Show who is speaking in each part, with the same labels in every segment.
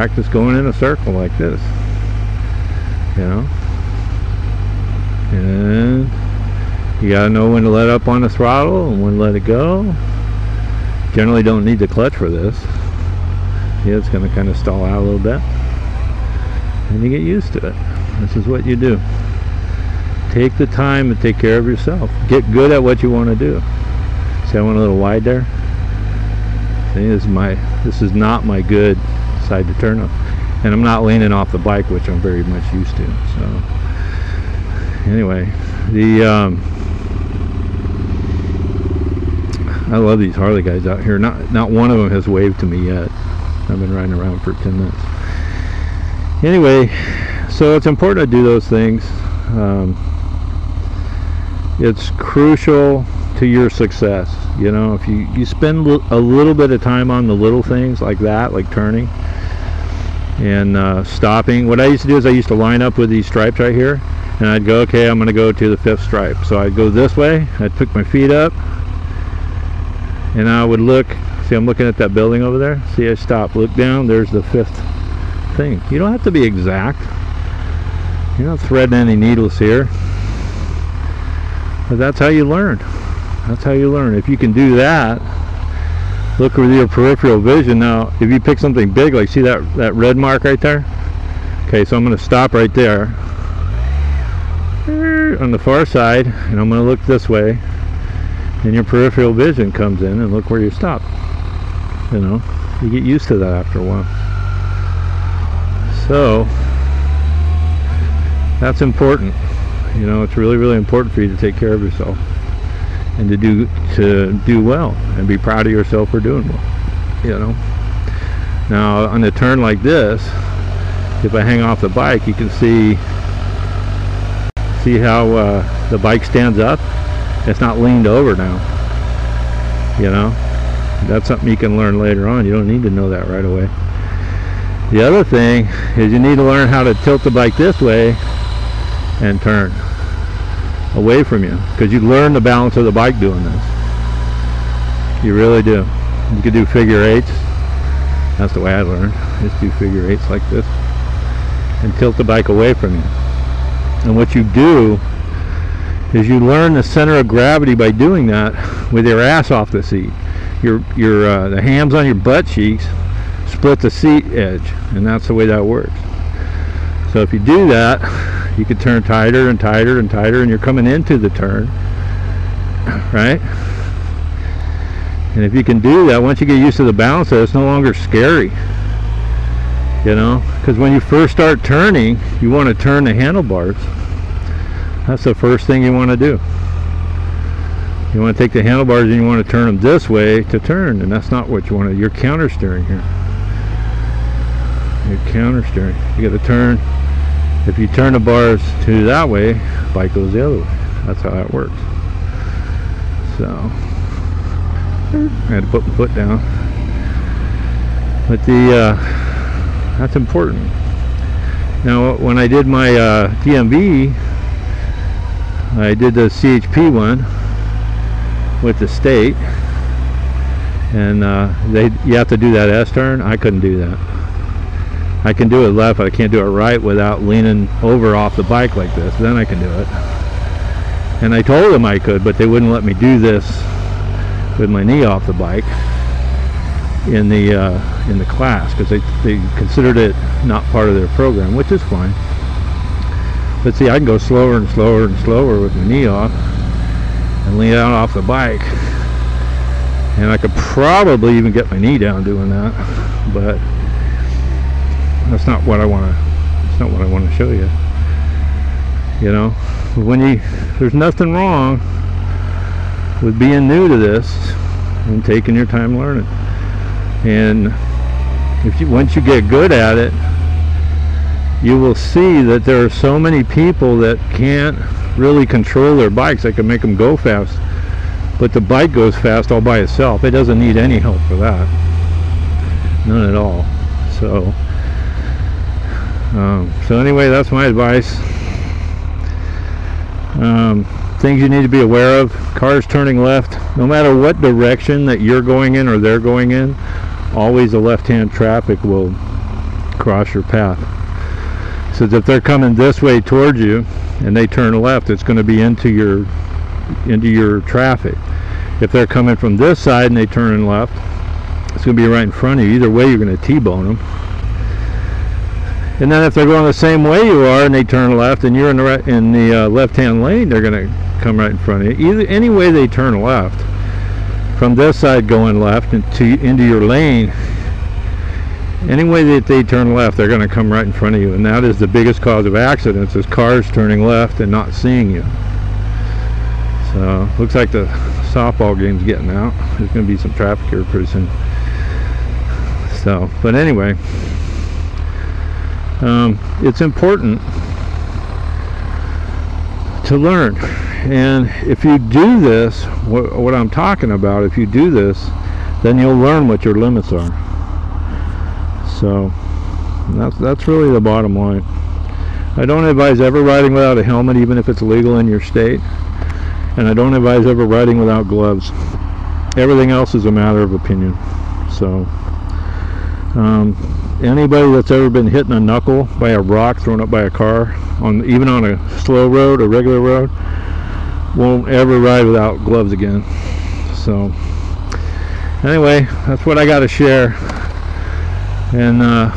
Speaker 1: practice going in a circle like this, you know. And you gotta know when to let up on the throttle and when to let it go. Generally don't need the clutch for this. Yeah, it's gonna kind of stall out a little bit, and you get used to it. This is what you do. Take the time and take care of yourself. Get good at what you want to do. See, I went a little wide there. See, this is not my good side to turn up, and I'm not leaning off the bike, which I'm very much used to. So anyway, I love these Harley guys out here. Not one of them has waved to me yet. I've been riding around for 10 minutes. Anyway, so it's important to do those things. It's crucial to your success. You know, if you spend a little bit of time on the little things like that, like turning and stopping. What I used to do is I used to line up with these stripes right here, and I'd go, okay, I'm going to go to the 5th stripe. So I'd go this way, I'd pick my feet up, and I would look. See, I'm looking at that building over there. See, I stop, look down, there's the 5th thing. You don't have to be exact. You're not threading any needles here. But that's how you learn. That's how you learn. If you can do that, look with your peripheral vision. Now, if you pick something big, like see that red mark right there? Okay, so I'm going to stop right there on the far side, and I'm going to look this way, and your peripheral vision comes in, and look where you stop. You know, you get used to that after a while. So that's important. You know, it's really, really important for you to take care of yourself and to do well and be proud of yourself for doing well. You know. Now on a turn like this, if I hang off the bike, you can see how the bike stands up. It's not leaned over now. You know, that's something you can learn later on. You don't need to know that right away. The other thing is you need to learn how to tilt the bike this way and turn away from you, because you learn the balance of the bike doing this. You really do. You can do figure 8s. That's the way I learned. Just do figure 8s like this and tilt the bike away from you. And what you do is you learn the center of gravity by doing that with your ass off the seat. The hams on your butt cheeks split the seat edge, and that's the way that works. So if you do that, you can turn tighter and tighter and tighter, and you're coming into the turn, right? And if you can do that, once you get used to the balance of it, it's no longer scary, you know, because when you first start turning, you want to turn the handlebars. That's the first thing you want to do. You want to take the handlebars and you want to turn them this way to turn, and that's not what you want to do. You're counter steering here. You're counter steering. You got to turn. If you turn the bars to that way, bike goes the other way. That's how that works. So I had to put my foot down. But that's important. Now when I did my DMV, I did the CHP one with the state, and you have to do that S-turn. I couldn't do that. I can do it left, but I can't do it right without leaning over off the bike like this. Then I can do it. And I told them I could, but they wouldn't let me do this with my knee off the bike in the class, because they considered it not part of their program, which is fine. But see, I can go slower and slower and slower with my knee off and lean out off the bike, and I could probably even get my knee down doing that, but that's not what I want to. That's not what I want to show you. You know, there's nothing wrong with being new to this and taking your time learning. And once you get good at it, you will see that there are so many people that can't really control their bikes. They can make them go fast, but the bike goes fast all by itself. It doesn't need any help for that. None at all. So anyway, that's my advice. Things you need to be aware of: cars turning left, no matter what direction that you're going in or they're going in, always the left-hand traffic will cross your path. So if they're coming this way towards you and they turn left, it's going to be into your traffic. If they're coming from this side and they turn left, it's going to be right in front of you. Either way, you're going to T-bone them. And then if they're going the same way you are and they turn left and you're in the left-hand lane, they're going to come right in front of you. Any way they turn left, from this side going left into your lane, any way that they turn left, they're going to come right in front of you. And that is the biggest cause of accidents, is cars turning left and not seeing you. So looks like the softball game's getting out. There's going to be some traffic here pretty soon. So, but anyway, it's important to learn. And if you do this, what I'm talking about, if you do this, then you'll learn what your limits are. So that's really the bottom line. I don't advise ever riding without a helmet, even if it's legal in your state. And I don't advise ever riding without gloves. Everything else is a matter of opinion. So anybody that's ever been hit in a knuckle by a rock thrown up by a car, even on a slow road, a regular road, won't ever ride without gloves again. So anyway, that's what I got to share. And I'm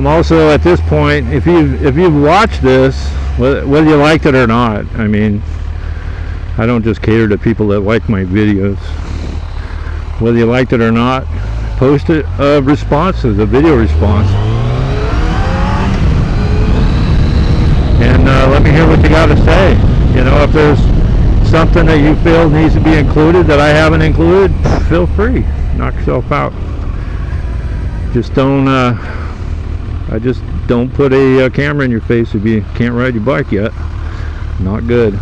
Speaker 1: also at this point, if you've watched this, whether you liked it or not, I mean, I don't just cater to people that like my videos. Whether you liked it or not, post a response, a video response, and let me hear what you got to say. You know, if there's something that you feel needs to be included that I haven't included, feel free, knock yourself out. Just don't I just don't put a camera in your face if you can't ride your bike yet. Not good.